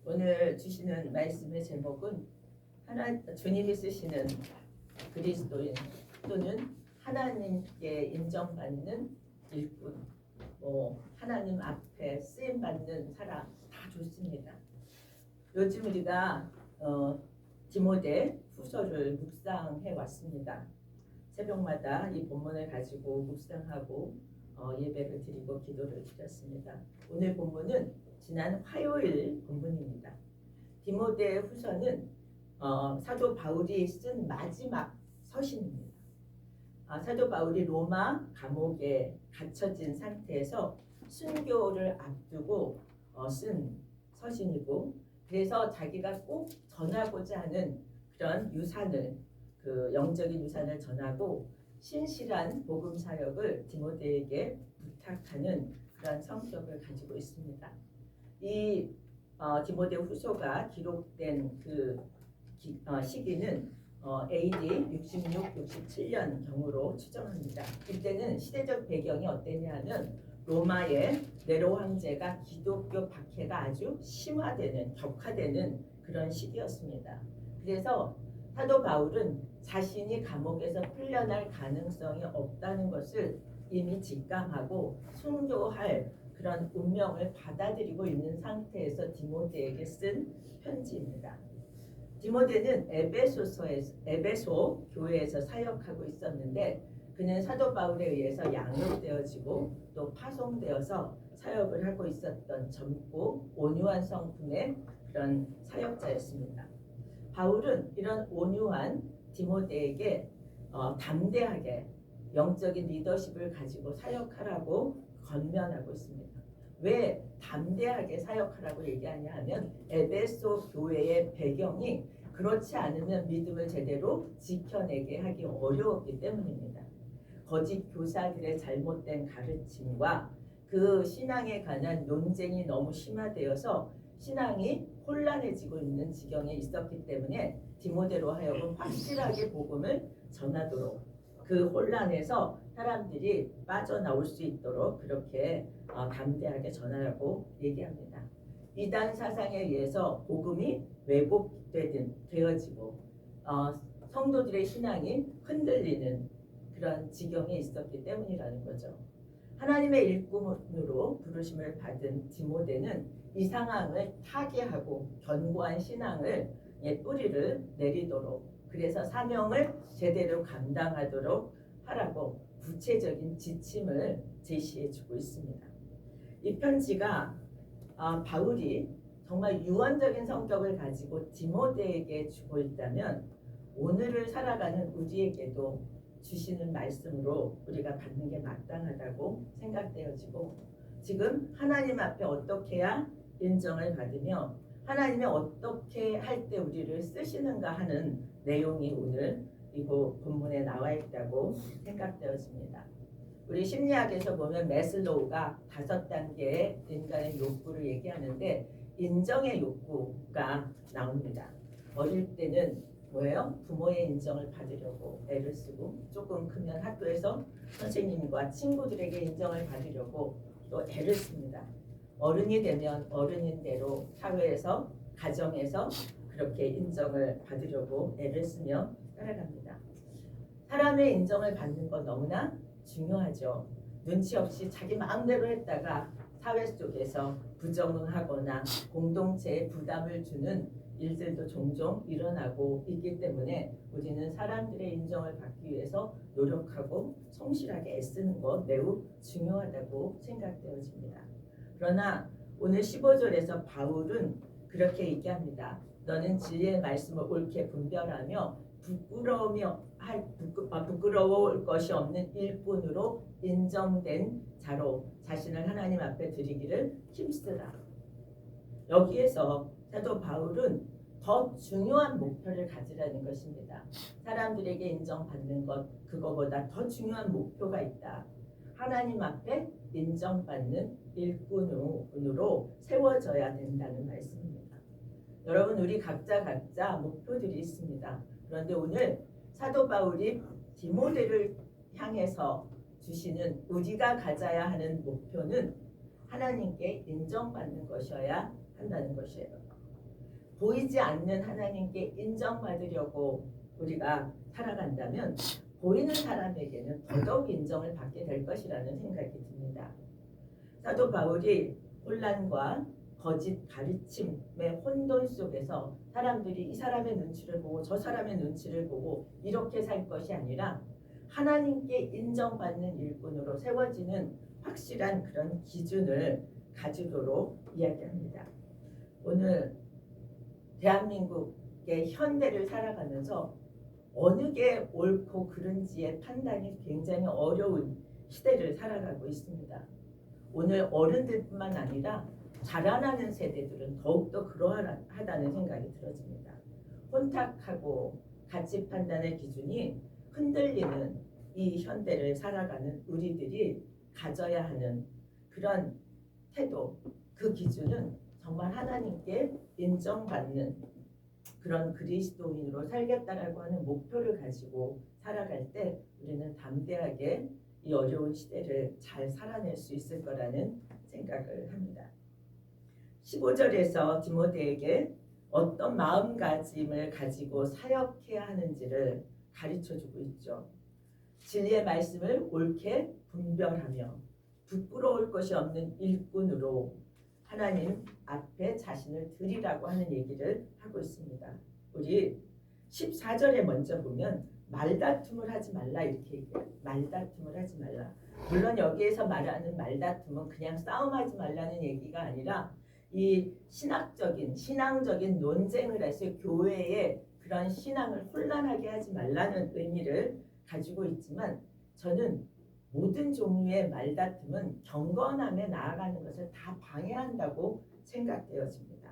오늘 주시는 말씀의 제목은 주님이 쓰시는 그리스도인 또는 하나님께 인정받는 일꾼, 하나님 앞에 쓰임 받는 사람 다 좋습니다. 요즘 우리가 디모데 후서를 묵상해 왔습니다. 새벽마다 이 본문을 가지고 묵상하고 예배를 드리고 기도를 드렸습니다. 오늘 본문은 지난 화요일 본문입니다. 디모데 후서는 사도 바울이 쓴 마지막 서신입니다. 사도 바울이 로마 감옥에 갇혀진 상태에서 순교를 앞두고 쓴 서신이고, 그래서 자기가 꼭 전하고자 하는 그런 유산을, 그 영적인 유산을 전하고 신실한 복음 사역을 디모데에게 부탁하는 그런 성격을 가지고 있습니다. 이 디모데 후서가 기록된 그 시기는 AD 66, 67년 경으로 추정합니다. 이때는 시대적 배경이 어땠냐면 로마의 네로 황제가 기독교 박해가 아주 심화되는, 격화되는 그런 시기였습니다. 그래서 사도 바울은 자신이 감옥에서 풀려날 가능성이 없다는 것을 이미 직감하고 순교할 그런 운명을 받아들이고 있는 상태에서 디모데에게 쓴 편지입니다. 디모데는 에베소 교회에서 사역하고 있었는데, 그는 사도 바울에 의해서 양육되어지고 또 파송되어서 사역을 하고 있었던 젊고 온유한 성품의 그런 사역자였습니다. 바울은 이런 온유한 디모데에게 담대하게 영적인 리더십을 가지고 사역하라고 권면하고 있습니다. 왜 담대하게 사역하라고 얘기하냐 하면 에베소 교회의 배경이 그렇지 않으면 믿음을 제대로 지켜내게 하기 어려웠기 때문입니다. 거짓 교사들의 잘못된 가르침과 그 신앙에 관한 논쟁이 너무 심화되어서 신앙이 혼란해지고 있는 지경에 있었기 때문에 디모데로 하여금 확실하게 복음을 전하도록, 그 혼란에서 사람들이 빠져나올 수 있도록 그렇게 담대하게 전하라고 얘기합니다. 이단 사상에 의해서 복음이 왜곡되어지고 성도들의 신앙이 흔들리는 그런 지경에 있었기 때문이라는 거죠. 하나님의 일꾼으로 부르심을 받은 디모데는 이 상황을 타개하고 견고한 신앙을 뿌리를 내리도록, 그래서 사명을 제대로 감당하도록 하라고 구체적인 지침을 제시해주고 있습니다. 이 편지가 바울이 정말 유언적인 성격을 가지고 디모데에게 주고 있다면 오늘을 살아가는 우리에게도 주시는 말씀으로 우리가 받는 게 마땅하다고 생각되어지고, 지금 하나님 앞에 어떻게 해야 인정을 받으며 하나님이 어떻게 할 때 우리를 쓰시는가 하는 내용이 오늘 이곳 본문에 나와 있다고 생각되어집니다. 우리 심리학에서 보면 매슬로우가 5단계의 인간의 욕구를 얘기하는데 인정의 욕구가 나옵니다. 어릴 때는 뭐예요? 부모의 인정을 받으려고 애를 쓰고, 조금 크면 학교에서 선생님과 친구들에게 인정을 받으려고 또 애를 씁니다. 어른이 되면 어른인 대로 사회에서, 가정에서 그렇게 인정을 받으려고 애를 쓰며 살아갑니다. 사람의 인정을 받는 건 너무나 중요하죠. 눈치 없이 자기 마음대로 했다가 사회 속에서 부정응하거나 공동체에 부담을 주는 일들도 종종 일어나고 있기 때문에 우리는 사람들의 인정을 받기 위해서 노력하고 성실하게 애쓰는 것 매우 중요하다고 생각되어집니다. 그러나 오늘 15절에서 바울은 그렇게 얘기합니다. 너는 진리의 말씀을 옳게 분별하며 부끄러울 것이 없는 일꾼으로 인정된 자로 자신을 하나님 앞에 드리기를 힘쓰라. 여기에서 사도 바울은 더 중요한 목표를 가지라는 것입니다. 사람들에게 인정받는 것, 그거보다 더 중요한 목표가 있다. 하나님 앞에 인정받는 일꾼으로 세워져야 된다는 말씀입니다. 여러분, 우리 각자 목표들이 있습니다. 그런데 오늘 사도 바울이 디모데를 향해서 주시는 우리가 가져야 하는 목표는 하나님께 인정받는 것이어야 한다는 것이에요. 보이지 않는 하나님께 인정받으려고 우리가 살아간다면 보이는 사람에게는 더더욱 인정을 받게 될 것이라는 생각이 듭니다. 사도 바울이 혼란과 거짓 가르침의 혼돈 속에서 사람들이 이 사람의 눈치를 보고 저 사람의 눈치를 보고 이렇게 살 것이 아니라 하나님께 인정받는 일꾼으로 세워지는 확실한 그런 기준을 가지도록 이야기합니다. 오늘 대한민국의 현대를 살아가면서 어느 게 옳고 그른지의 판단이 굉장히 어려운 시대를 살아가고 있습니다. 오늘 어른들뿐만 아니라 자라나는 세대들은 더욱더 그러하다는 생각이 들어집니다. 혼탁하고 가치 판단의 기준이 흔들리는 이 현대를 살아가는 우리들이 가져야 하는 그런 태도, 그 기준은 정말 하나님께 인정받는 그런 그리스도인으로 살겠다라고 하는 목표를 가지고 살아갈 때 우리는 담대하게 이 어려운 시대를 잘 살아낼 수 있을 거라는 생각을 합니다. 15절에서 디모데에게 어떤 마음가짐을 가지고 사역해야 하는지를 가르쳐주고 있죠. 진리의 말씀을 옳게 분별하며 부끄러울 것이 없는 일꾼으로 하나님 앞에 자신을 드리라고 하는 얘기를 하고 있습니다. 우리 14절에 먼저 보면 말다툼을 하지 말라 이렇게 얘기해요. 말다툼을 하지 말라. 물론 여기에서 말하는 말다툼은 그냥 싸움하지 말라는 얘기가 아니라 이 신앙적인 논쟁을 해서 교회의 그런 신앙을 혼란하게 하지 말라는 의미를 가지고 있지만 저는 모든 종류의 말다툼은 경건함에 나아가는 것을 다 방해한다고 생각되어집니다.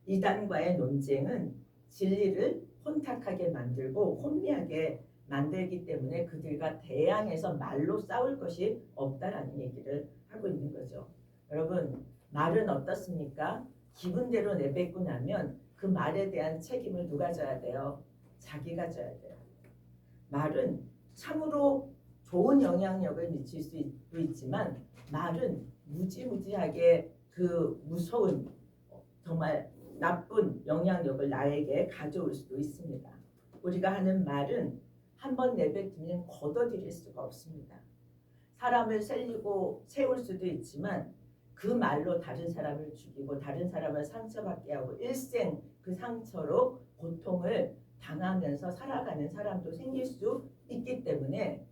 이단과의 논쟁은 진리를 혼탁하게 만들고 혼미하게 만들기 때문에 그들과 대항해서 말로 싸울 것이 없다라는 얘기를 하고 있는 거죠. 여러분, 말은 어떻습니까? 기분대로 내뱉고 나면 그 말에 대한 책임을 누가 져야 돼요? 자기가 져야 돼요. 말은 참으로 좋은 영향력을 미칠 수 있지만 말은 무지무지하게 그 무서운 정말 나쁜 영향력을 나에게 가져올 수도 있습니다. 우리가 하는 말은 한번 내뱉으면 걷어들일 수가 없습니다. 사람을 세울 수도 있지만 그 말로 다른 사람을 죽이고 다른 사람을 상처받게 하고 일생 그 상처로 고통을 당하면서 살아가는 사람도 생길 수 있기 때문에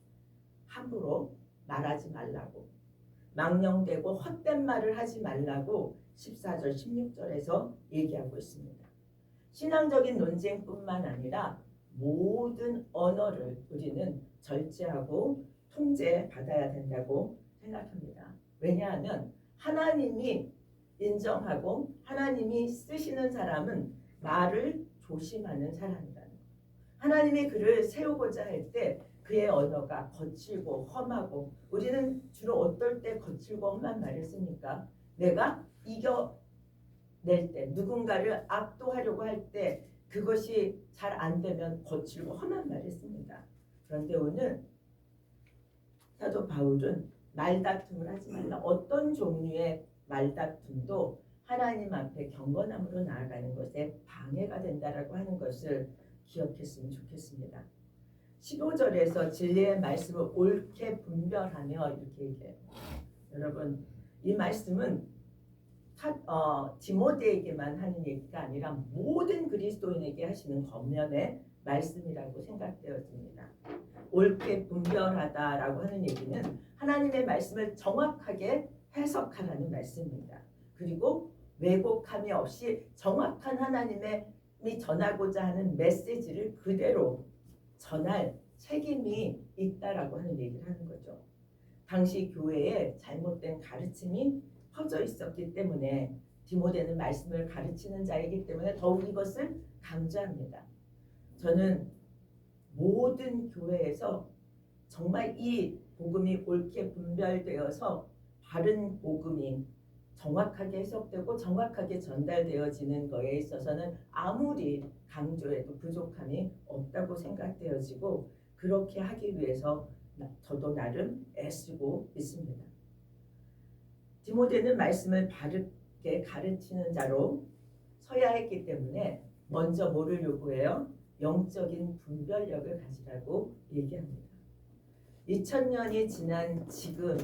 함부로 말하지 말라고, 망령되고 헛된 말을 하지 말라고 14절 16절에서 얘기하고 있습니다. 신앙적인 논쟁뿐만 아니라 모든 언어를 우리는 절제하고 통제받아야 된다고 생각합니다. 왜냐하면 하나님이 인정하고 하나님이 쓰시는 사람은 말을 조심하는 사람이라는 거. 하나님의 글을 세우고자 할 때 그의 언어가 거칠고 험하고, 우리는 주로 어떨 때 거칠고 험한 말을 씁니까? 내가 이겨낼 때, 누군가를 압도하려고 할 때 그것이 잘 안 되면 거칠고 험한 말을 씁니다. 그런데 오늘 사도 바울은 말다툼을 하지 말라. 어떤 종류의 말다툼도 하나님 앞에 경건함으로 나아가는 것에 방해가 된다라고 하는 것을 기억했으면 좋겠습니다. 15절에서 진리의 말씀을 옳게 분별하며 이렇게 얘기해요. 여러분, 이 말씀은 디모데에게만 하는 얘기가 아니라 모든 그리스도인에게 하시는 권면의 말씀이라고 생각되어집니다. 옳게 분별하다라고 하는 얘기는 하나님의 말씀을 정확하게 해석하라는 말씀입니다. 그리고 왜곡함이 없이 정확한 하나님이 전하고자 하는 메시지를 그대로 전할 책임이 있다라고 하는 얘기를 하는 거죠. 당시 교회에 잘못된 가르침이 퍼져 있었기 때문에 디모데는 말씀을 가르치는 자이기 때문에 더욱 이것을 강조합니다. 저는 모든 교회에서 정말 이 복음이 옳게 분별되어서 바른 복음이 정확하게 해석되고 정확하게 전달되어지는 것에 있어서는 아무리 강조해도 부족함이 없다고 생각되어지고, 그렇게 하기 위해서 저도 나름 애쓰고 있습니다. 디모데는 말씀을 바르게 가르치는 자로 서야 했기 때문에 먼저 뭐를 요구해요? 영적인 분별력을 가지라고 얘기합니다. 2000년이 지난 지금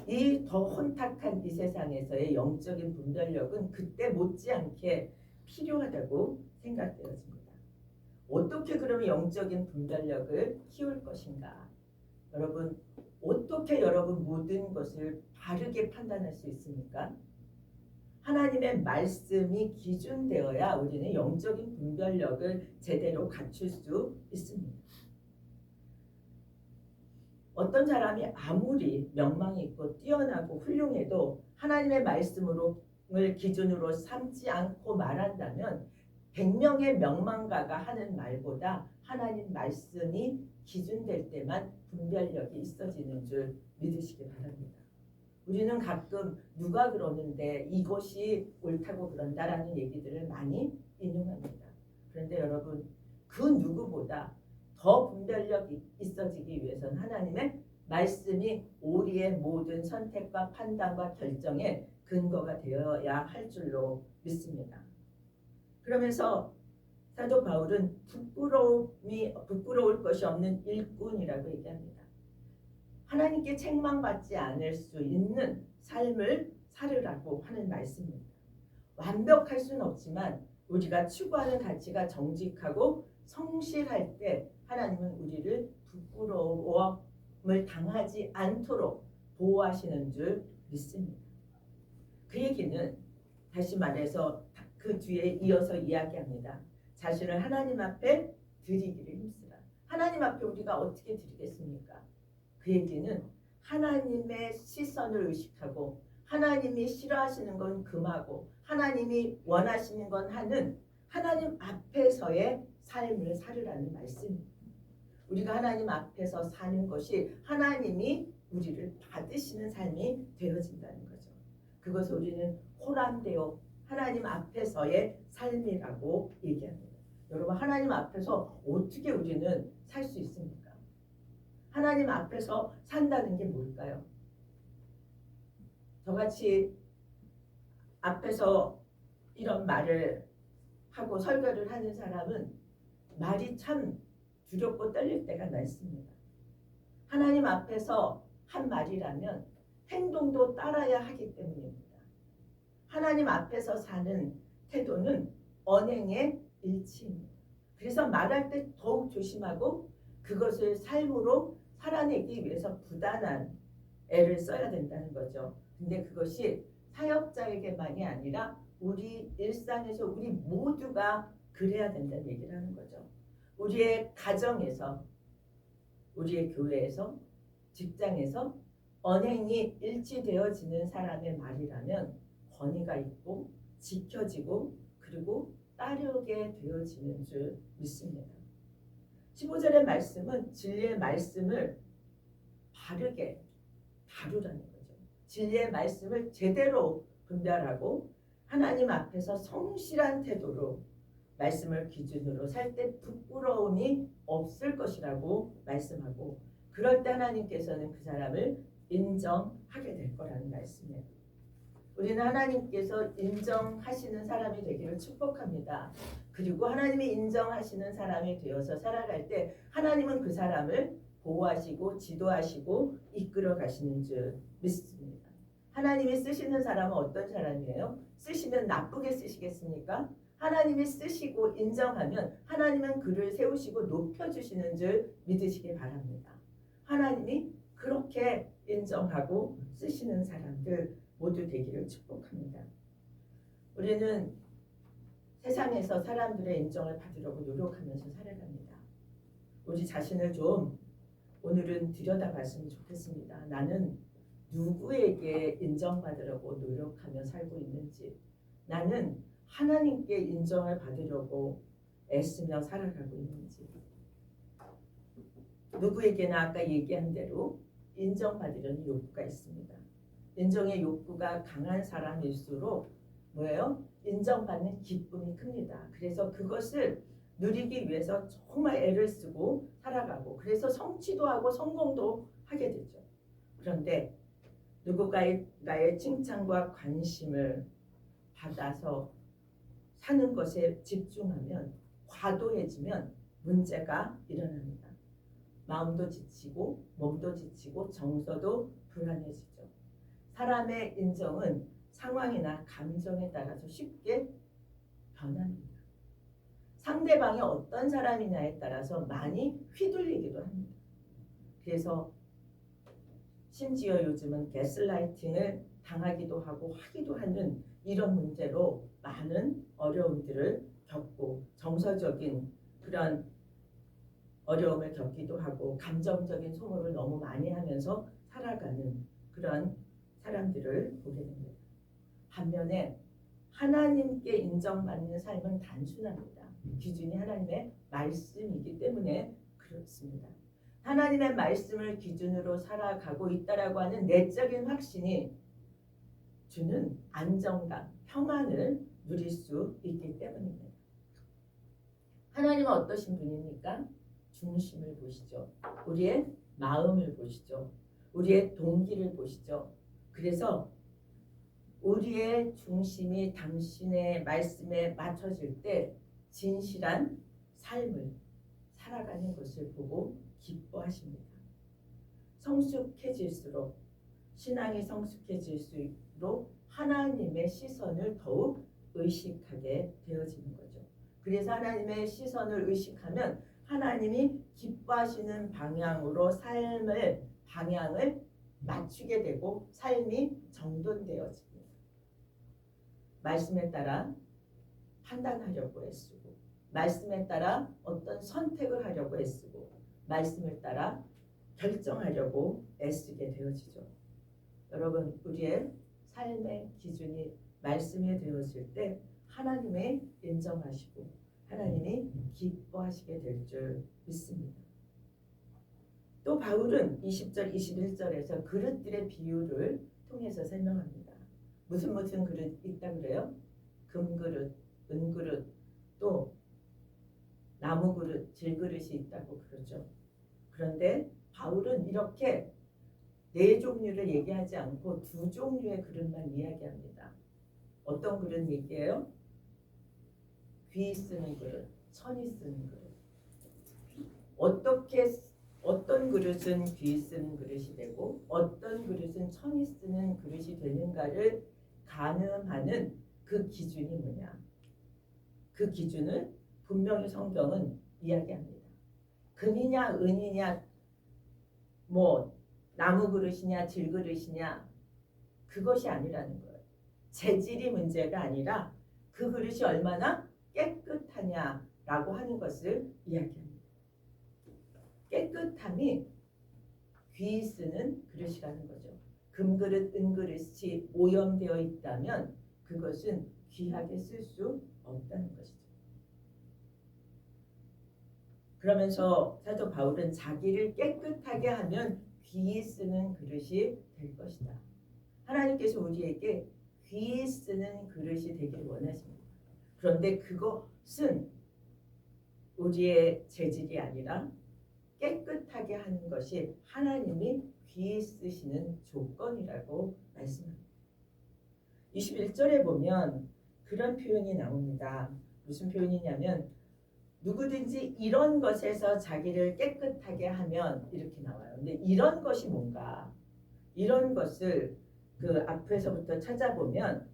이 더 혼탁한 이 세상에서의 영적인 분별력은 그때 못지않게 필요하다고 생각되어집니다. 어떻게 그러면 영적인 분별력을 키울 것인가? 여러분, 어떻게 여러분 모든 것을 바르게 판단할 수 있습니까? 하나님의 말씀이 기준되어야 우리는 영적인 분별력을 제대로 갖출 수 있습니다. 어떤 사람이 아무리 명망이 있고 뛰어나고 훌륭해도 하나님의 말씀을 기준으로 삼지 않고 말한다면 100명의 명망가가 하는 말보다 하나님 말씀이 기준될 때만 분별력이 있어지는 줄 믿으시기 바랍니다. 우리는 가끔 누가 그러는데 이것이 옳다고 그런다라는 얘기들을 많이 인용합니다. 그런데 여러분, 그 누구보다 더 분별력이 있어지기 위해서는 하나님의 말씀이 우리의 모든 선택과 판단과 결정의 근거가 되어야 할 줄로 믿습니다. 그러면서 사도 바울은 부끄러울 것이 없는 일꾼이라고 얘기합니다. 하나님께 책망받지 않을 수 있는 삶을 살으라고 하는 말씀입니다. 완벽할 수는 없지만 우리가 추구하는 가치가 정직하고 성실할 때 하나님은 우리를 부끄러움을 당하지 않도록 보호하시는 줄 믿습니다. 그 얘기는 다시 말해서 그 뒤에 이어서 이야기합니다. 자신을 하나님 앞에 드리기를 힘쓰라. 하나님 앞에 우리가 어떻게 드리겠습니까? 그 얘기는 하나님의 시선을 의식하고 하나님이 싫어하시는 건 금하고 하나님이 원하시는 건 하는 하나님 앞에서의 삶을 살으라는 말씀입니다. 우리가 하나님 앞에서 사는 것이 하나님이 우리를 받으시는 삶이 되어진다는 거죠. 그것을 우리는 호람되어 하나님 앞에서의 삶이라고 얘기합니다. 여러분, 하나님 앞에서 어떻게 우리는 살 수 있습니까? 하나님 앞에서 산다는 게 뭘까요? 저같이 앞에서 이런 말을 하고 설교를 하는 사람은 말이 참 두렵고 떨릴 때가 많습니다. 하나님 앞에서 한 말이라면 행동도 따라야 하기 때문입니다. 하나님 앞에서 사는 태도는 언행의 일치입니다. 그래서 말할 때 더욱 조심하고 그것을 삶으로 살아내기 위해서 부단한 애를 써야 된다는 거죠. 근데 그것이 사역자에게만이 아니라 우리 일상에서 우리 모두가 그래야 된다는 얘기를 하는 거죠. 우리의 가정에서, 우리의 교회에서, 직장에서 언행이 일치되어지는 사람의 말이라면 권위가 있고 지켜지고 그리고 따르게 되어지는 줄 믿습니다. 15절의 말씀은 진리의 말씀을 바르게 다루라는 거죠. 진리의 말씀을 제대로 분별하고 하나님 앞에서 성실한 태도로 말씀을 기준으로 살 때 부끄러움이 없을 것이라고 말씀하고 그럴 때 하나님께서는 그 사람을 인정하게 될 거라는 말씀이에요. 우리는 하나님께서 인정하시는 사람이 되기를 축복합니다. 그리고 하나님이 인정하시는 사람이 되어서 살아갈 때 하나님은 그 사람을 보호하시고 지도하시고 이끌어 가시는 줄 믿습니다. 하나님이 쓰시는 사람은 어떤 사람이에요? 쓰시면 나쁘게 쓰시겠습니까? 하나님이 쓰시고 인정하면 하나님은 그를 세우시고 높여주시는 줄 믿으시기 바랍니다. 하나님이 그렇게 인정하고 쓰시는 사람들 모두 되기를 축복합니다. 우리는 세상에서 사람들의 인정을 받으려고 노력하면서 살아갑니다. 우리 자신을 좀 오늘은 들여다봤으면 좋겠습니다. 나는 누구에게 인정받으려고 노력하며 살고 있는지, 나는 하나님께 인정을 받으려고 애쓰며 살아가고 있는지, 누구에게나 아까 얘기한 대로 인정받으려는 욕구가 있습니다. 인정의 욕구가 강한 사람일수록 뭐예요? 인정받는 기쁨이 큽니다. 그래서 그것을 누리기 위해서 정말 애를 쓰고 살아가고 그래서 성취도 하고 성공도 하게 되죠. 그런데 누군가의 나의 칭찬과 관심을 받아서 사는 것에 집중하면 과도해지면 문제가 일어납니다. 마음도 지치고 몸도 지치고 정서도 불안해지죠. 사람의 인정은 상황이나 감정에 따라서 쉽게 변합니다. 상대방이 어떤 사람이냐에 따라서 많이 휘둘리기도 합니다. 그래서 심지어 요즘은 가스라이팅을 당하기도 하고 하기도 하는 이런 문제로 많은 어려움들을 겪고 정서적인 그런 어려움을 겪기도 하고 감정적인 소모를 너무 많이 하면서 살아가는 그런 사람들을 보게 됩니다. 반면에 하나님께 인정받는 삶은 단순합니다. 기준이 하나님의 말씀이기 때문에 그렇습니다. 하나님의 말씀을 기준으로 살아가고 있다라고 하는 내적인 확신이 주는 안정감, 평안을 누릴 수 있기 때문입니다. 하나님은 어떠신 분입니까? 중심을 보시죠. 우리의 마음을 보시죠. 우리의 동기를 보시죠. 그래서 우리의 중심이 당신의 말씀에 맞춰질 때 진실한 삶을 살아가는 것을 보고 기뻐하십니다. 성숙해질수록 신앙이 성숙해질수록 하나님의 시선을 더욱 의식하게 되어지는 거죠. 그래서 하나님의 시선을 의식하면 하나님이 기뻐하시는 방향으로 방향을 맞추게 되고 삶이 정돈되어집니다. 말씀에 따라 판단하려고 애쓰고 말씀에 따라 어떤 선택을 하려고 애쓰고 말씀을 따라 결정하려고 애쓰게 되어지죠. 여러분, 우리의 삶의 기준이 말씀이 되어질 때 하나님의 인정하시고 하나님이 기뻐하시게 될 줄 믿습니다. 또 바울은 20절, 21절에서 그릇들의 비유를 통해서 설명합니다. 무슨 그릇 있다 그래요? 금그릇, 은그릇, 또 나무 그릇, 질그릇이 있다고 그러죠. 그런데 바울은 이렇게 네 종류를 얘기하지 않고 두 종류의 그릇만 이야기합니다. 어떤 그릇 얘기해요? 귀 쓰는 그릇, 천이 쓰는 그릇. 어떤 그릇은 귀 쓰는 그릇이 되고 어떤 그릇은 천이 쓰는 그릇이 되는가를 가늠하는 그 기준이 뭐냐? 그 기준을 분명히 성경은 이야기합니다. 금이냐 은이냐 나무 그릇이냐 질 그릇이냐 그것이 아니라는 거예요. 재질이 문제가 아니라 그 그릇이 얼마나 깨끗하냐라고 하는 것을 이야기합니다. 깨끗함이 귀 쓰는 그릇이라는 거죠. 금그릇, 은그릇이 오염되어 있다면 그것은 귀하게 쓸 수 없다는 것이죠. 그러면서 사도 바울은 자기를 깨끗하게 하면 귀 쓰는 그릇이 될 것이다. 하나님께서 우리에게 귀 쓰는 그릇이 되기를 원하십니다. 그런데 그것은 우리의 재질이 아니라 깨끗하게 하는 것이 하나님이 귀 쓰시는 조건이라고 말씀합니다. 21절에 보면 그런 표현이 나옵니다. 무슨 표현이냐면 누구든지 이런 것에서 자기를 깨끗하게 하면 이렇게 나와요. 근데 이런 것이 뭔가? 이런 것을 그 앞에서부터 찾아보면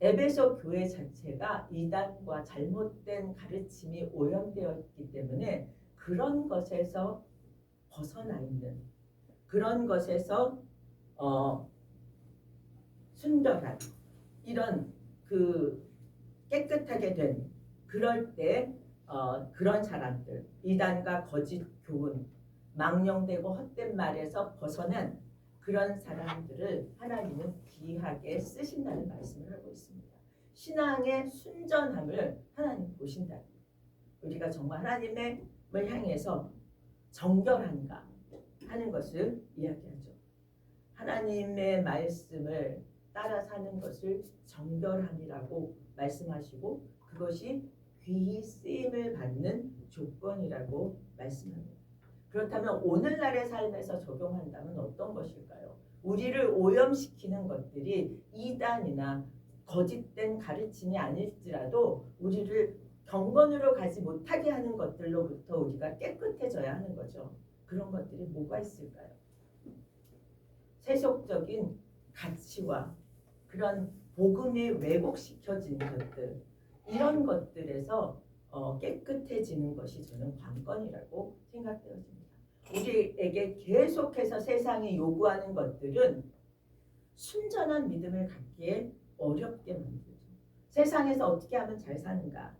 에베소 교회 자체가 이단과 잘못된 가르침이 오염되어 있기 때문에 그런 것에서 벗어나 있는 그런 것에서 순결한 이런 그 깨끗하게 된 그럴 때 그런 사람들 이단과 거짓 교훈 망령되고 헛된 말에서 벗어난 그런 사람들을 하나님은 귀하게 쓰신다는 말씀을 하고 있습니다. 신앙의 순전함을 하나님 보신다. 우리가 정말 하나님을 향해서 정결한가 하는 것을 이야기하죠. 하나님의 말씀을 따라 사는 것을 정결함이라고 말씀하시고 그것이 귀히 쓰임을 받는 조건이라고 말씀합니다. 그렇다면 오늘날의 삶에서 적용한다면 어떤 것일까요? 우리를 오염시키는 것들이 이단이나 거짓된 가르침이 아닐지라도 우리를 경건으로 가지 못하게 하는 것들로부터 우리가 깨끗해져야 하는 거죠. 그런 것들이 뭐가 있을까요? 세속적인 가치와 그런 복음에 왜곡시켜진 것들, 이런 것들에서 깨끗해지는 것이 저는 관건이라고 생각되어집니다. 우리에게 계속해서 세상이 요구하는 것들은 순전한 믿음을 갖기에 어렵게 만들죠. 세상에서 어떻게 하면 잘 사는가,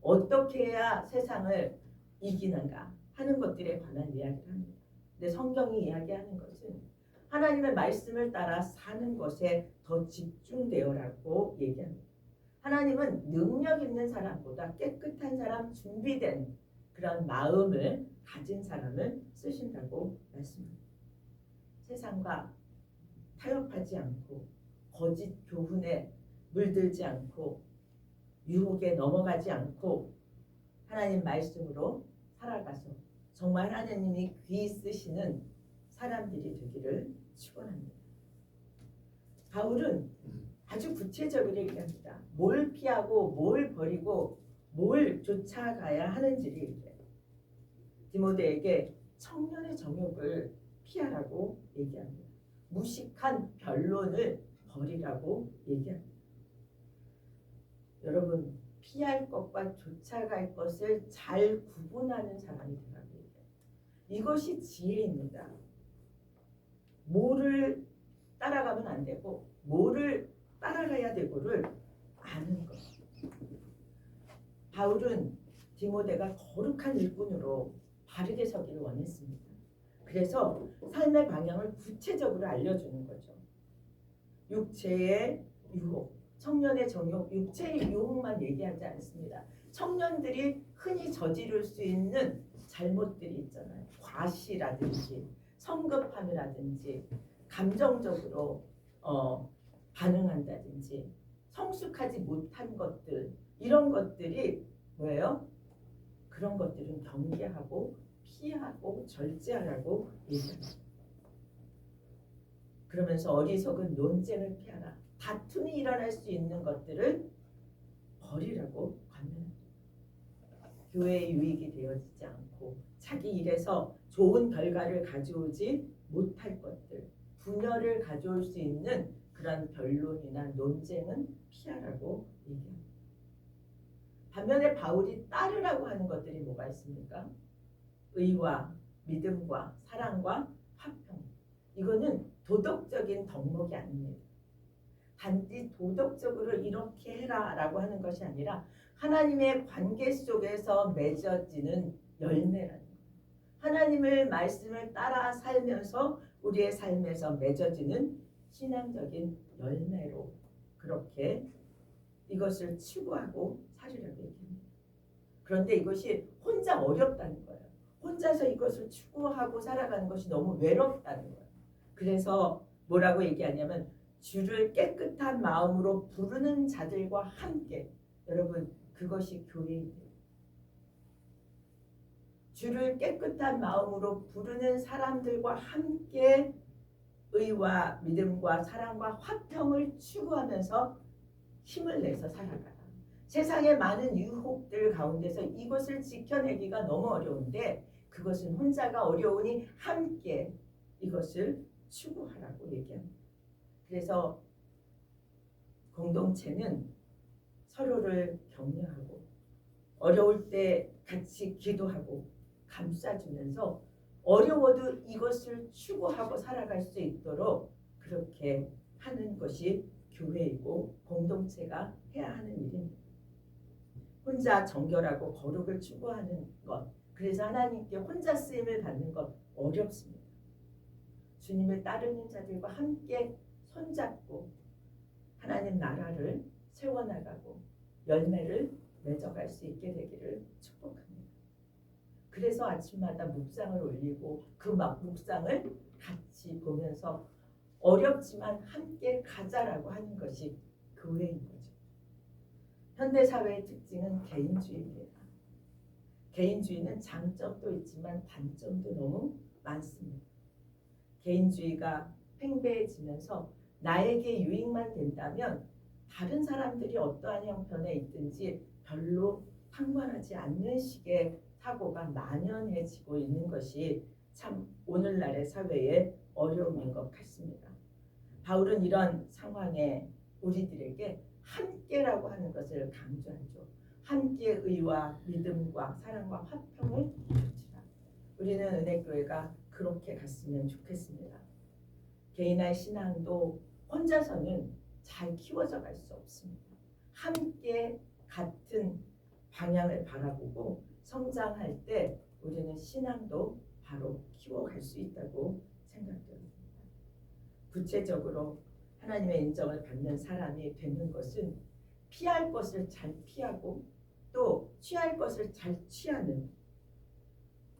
어떻게 해야 세상을 이기는가 하는 것들에 관한 이야기를 합니다. 근데 성경이 이야기하는 것은 하나님의 말씀을 따라 사는 것에 더 집중되어라고 얘기합니다. 하나님은 능력 있는 사람보다 깨끗한 사람, 준비된 그런 마음을 가진 사람을 쓰신다고 말씀합니다. 세상과 타협하지 않고 거짓 교훈에 물들지 않고 유혹에 넘어가지 않고 하나님 말씀으로 살아가서 정말 하나님이 귀 쓰시는 사람들이 되기를 축원합니다. 바울은 아주 구체적으로 얘기합니다. 뭘 피하고 뭘 버리고 뭘 쫓아가야 하는지를 얘기해요. 디모데에게 청년의 정욕을 피하라고 얘기합니다. 무식한 변론을 버리라고 얘기합니다. 여러분, 피할 것과 쫓아갈 것을 잘 구분하는 사람이 되라고 얘기해요. 이것이 지혜입니다. 뭐를 따라가면 안 되고 뭐를 따라가야 되고를 아는 것. 바울은 디모데가 거룩한 일꾼으로 바르게 서기를 원했습니다. 그래서 삶의 방향을 구체적으로 알려주는 거죠. 육체의 유혹, 청년의 정욕, 육체의 유혹만 얘기하지 않습니다. 청년들이 흔히 저지를 수 있는 잘못들이 있잖아요. 과시라든지 성급함이라든지 감정적으로 반응한다든지 성숙하지 못한 것들, 이런 것들이 뭐예요? 그런 것들은 경계하고 피하고 절제하라고 얘기합니다. 그러면서 어리석은 논쟁을 피하라. 다툼이 일어날 수 있는 것들을 버리라고 권면합니다. 교회의 유익이 되어지지 않고 자기 일에서 좋은 결과를 가져오지 못할 것들, 분열을 가져올 수 있는 그런 변론이나 논쟁은 피하라고 얘기합니다. 반면에 바울이 따르라고 하는 것들이 뭐가 있습니까? 의와 믿음과 사랑과 화평. 이거는 도덕적인 덕목이 아닙니다. 단지 도덕적으로 이렇게 해라라고 하는 것이 아니라 하나님의 관계 속에서 맺어지는 열매라는 거예요. 하나님의 말씀을 따라 살면서 우리의 삶에서 맺어지는 신앙적인 열매로 그렇게 이것을 추구하고 살으려고 얘기합니다. 그런데 이것이 혼자 어렵다는 거예요. 혼자서 이것을 추구하고 살아가는 것이 너무 외롭다는 거예요. 그래서 뭐라고 얘기하냐면 주를 깨끗한 마음으로 부르는 자들과 함께, 여러분 그것이 교회입니다. 주를 깨끗한 마음으로 부르는 사람들과 함께 의와 믿음과 사랑과 화평을 추구하면서 힘을 내서 살아가라. 세상의 많은 유혹들 가운데서 이것을 지켜내기가 너무 어려운데 그것은 혼자가 어려우니 함께 이것을 추구하라고 얘기합니다. 그래서 공동체는 서로를 격려하고 어려울 때 같이 기도하고 감싸주면서 어려워도 이것을 추구하고 살아갈 수 있도록 그렇게 하는 것이 교회이고 공동체가 해야 하는 일입니다. 혼자 정결하고 거룩을 추구하는 것, 그래서 하나님께 혼자 쓰임을 받는 것 어렵습니다. 주님을 따르는 자들과 함께 손잡고 하나님 나라를 세워나가고 열매를 맺어갈 수 있게 되기를 축복합니다. 그래서 아침마다 묵상을 올리고 그 묵상을 같이 보면서 어렵지만 함께 가자라고 하는 것이 교회인 거죠. 현대사회의 특징은 개인주의입니다. 개인주의는 장점도 있지만 단점도 너무 많습니다. 개인주의가 팽배해지면서 나에게 유익만 된다면 다른 사람들이 어떠한 형편에 있든지 별로 상관하지 않는 식의 사고가 만연해지고 있는 것이 참 오늘날의 사회의 어려움인 것 같습니다. 바울은 이런 상황에 우리들에게 함께라고 하는 것을 강조하죠. 함께 의와 믿음과 사랑과 화평을 이루지라. 우리는 은혜교회가 그렇게 갔으면 좋겠습니다. 개인의 신앙도 혼자서는 잘 키워져 갈 수 없습니다. 함께 같은 방향을 바라보고 성장할 때 우리는 신앙도 바로 키워갈 수 있다고 생각됩니다. 구체적으로 하나님의 인정을 받는 사람이 되는 것은 피할 것을 잘 피하고 또 취할 것을 잘 취하는,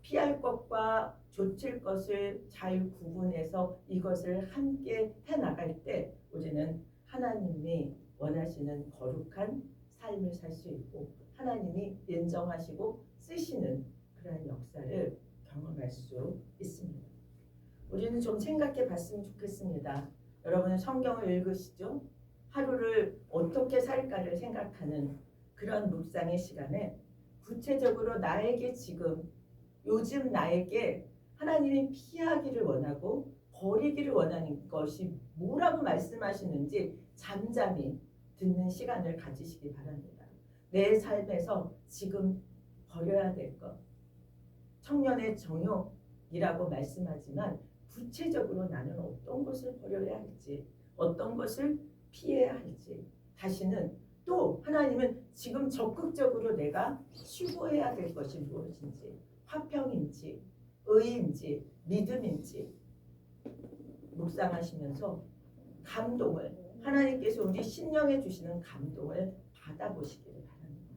피할 것과 좇을 것을 잘 구분해서 이것을 함께 해나갈 때 우리는 하나님이 원하시는 거룩한 삶을 살 수 있고 하나님이 인정하시고 쓰시는 그런 역사를 경험할 수 있습니다. 우리는 좀 생각해 봤으면 좋겠습니다. 여러분은 성경을 읽으시죠? 하루를 어떻게 살까를 생각하는 그런 묵상의 시간에 구체적으로 나에게 지금 요즘 나에게 하나님이 피하기를 원하고 버리기를 원하는 것이 뭐라고 말씀하시는지 잠잠히 듣는 시간을 가지시기 바랍니다. 내 삶에서 지금 버려야 될 것, 청년의 정욕이라고 말씀하지만 구체적으로 나는 어떤 것을 버려야 할지, 어떤 것을 피해야 할지, 다시는 또 하나님은 지금 적극적으로 내가 추구해야 될 것이 무엇인지, 화평인지, 의인지, 믿음인지 묵상하시면서 감동을, 하나님께서 우리 심령에 주시는 감동을 받아보시기를 바랍니다.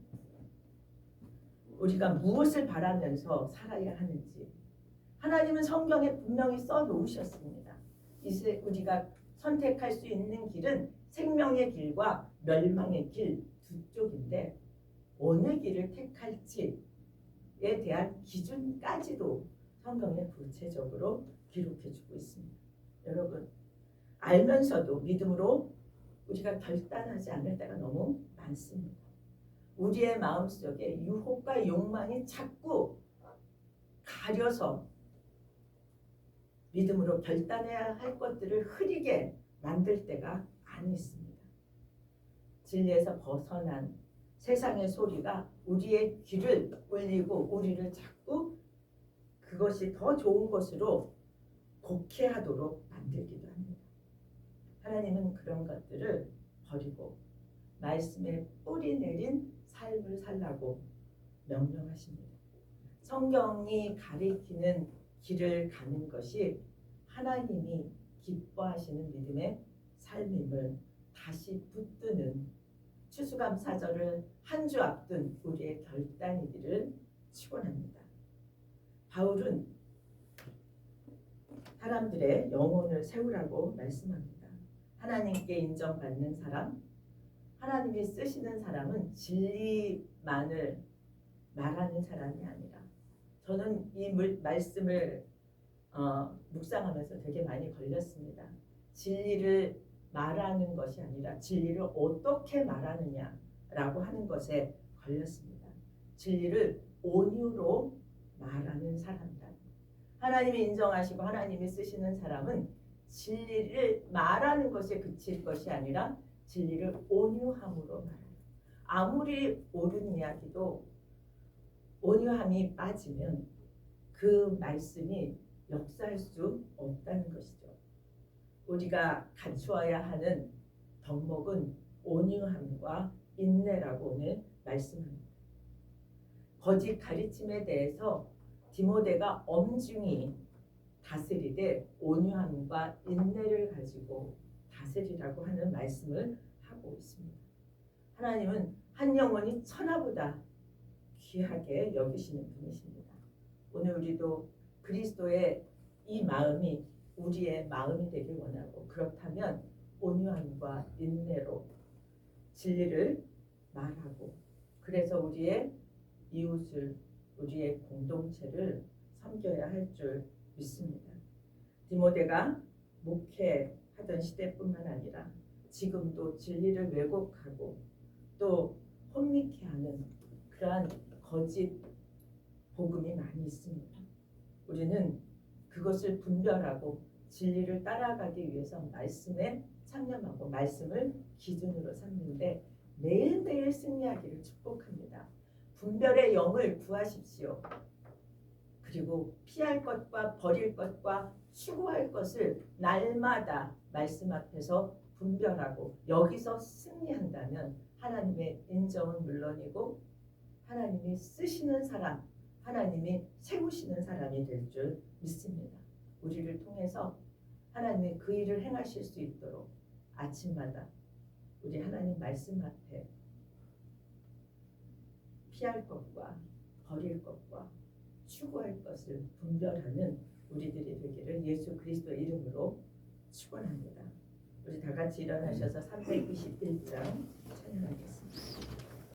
우리가 무엇을 바라면서 살아야 하는지 하나님은 성경에 분명히 써놓으셨습니다. 이제 우리가 선택할 수 있는 길은 생명의 길과 멸망의 길 두 쪽인데 어느 길을 택할지에 대한 기준까지도 성경에 구체적으로 기록해주고 있습니다. 여러분, 알면서도 믿음으로 우리가 결단하지 않을 때가 너무 많습니다. 우리의 마음속에 유혹과 욕망이 자꾸 가려서 믿음으로 결단해야 할 것들을 흐리게 만들 때가 많이 있습니다. 진리에서 벗어난 세상의 소리가 우리의 귀를 울리고 우리를 자꾸 그것이 더 좋은 것으로 곡해하도록 만들기도 합니다. 하나님은 그런 것들을 버리고 말씀에 뿌리 내린 삶을 살라고 명령하십니다. 성경이 가리키는 길을 가는 것이 하나님이 기뻐하시는 믿음의 삶임을 다시 붙드는 추수감사절을 한 주 앞둔 우리의 결단이기를 축원합니다. 바울은 사람들의 영혼을 세우라고 말씀합니다. 하나님께 인정받는 사람, 하나님이 쓰시는 사람은 진리만을 말하는 사람이 아니라, 저는 이 말씀을 묵상하면서 되게 많이 걸렸습니다. 진리를 말하는 것이 아니라 진리를 어떻게 말하느냐라고 하는 것에 걸렸습니다. 진리를 온유로 말하는 사람이다. 하나님이 인정하시고 하나님이 쓰시는 사람은 진리를 말하는 것에 그칠 것이 아니라 진리를 온유함으로 말해요. 아무리 옳은 이야기도 온유함이 빠지면 그 말씀이 역사할 수 없다는 것이죠. 우리가 갖추어야 하는 덕목은 온유함과 인내라고 오늘 말씀합니다. 거짓 가르침에 대해서 디모데가 엄중히 다스리되 온유함과 인내를 가지고 다스리라고 하는 말씀을 하고 있습니다. 하나님은 한 영혼이 천하보다 귀하게 여기시는 분이십니다. 오늘 우리도 그리스도의 이 마음이 우리의 마음이 되길 원하고, 그렇다면 온유함과 인내로 진리를 말하고, 그래서 우리의 이웃을, 우리의 공동체를 섬겨야 할 줄 믿습니다. 디모데가 목회하던 시대뿐만 아니라 지금도 진리를 왜곡하고 또 혼미케 하는 그러한 거짓 복음이 많이 있습니다. 우리는 그것을 분별하고 진리를 따라가기 위해서 말씀에 창념하고 말씀을 기준으로 삼는데 매일매일 승리하기를 축복합니다. 분별의 영을 구하십시오. 그리고 피할 것과 버릴 것과 추구할 것을 날마다 말씀 앞에서 분별하고 여기서 승리한다면 하나님의 인정은 물론이고 하나님이 쓰시는 사람, 하나님이 세우시는 사람이 될 줄 믿습니다. 우리를 통해서 하나님이 그 일을 행하실 수 있도록 아침마다 우리 하나님 말씀 앞에 피할 것과 버릴 것과 추구할 것을 분별하는 우리들이 되기를 예수 그리스도 이름으로 축원합니다. 우리 다 같이 일어나셔서 321장 찬양하겠습니다.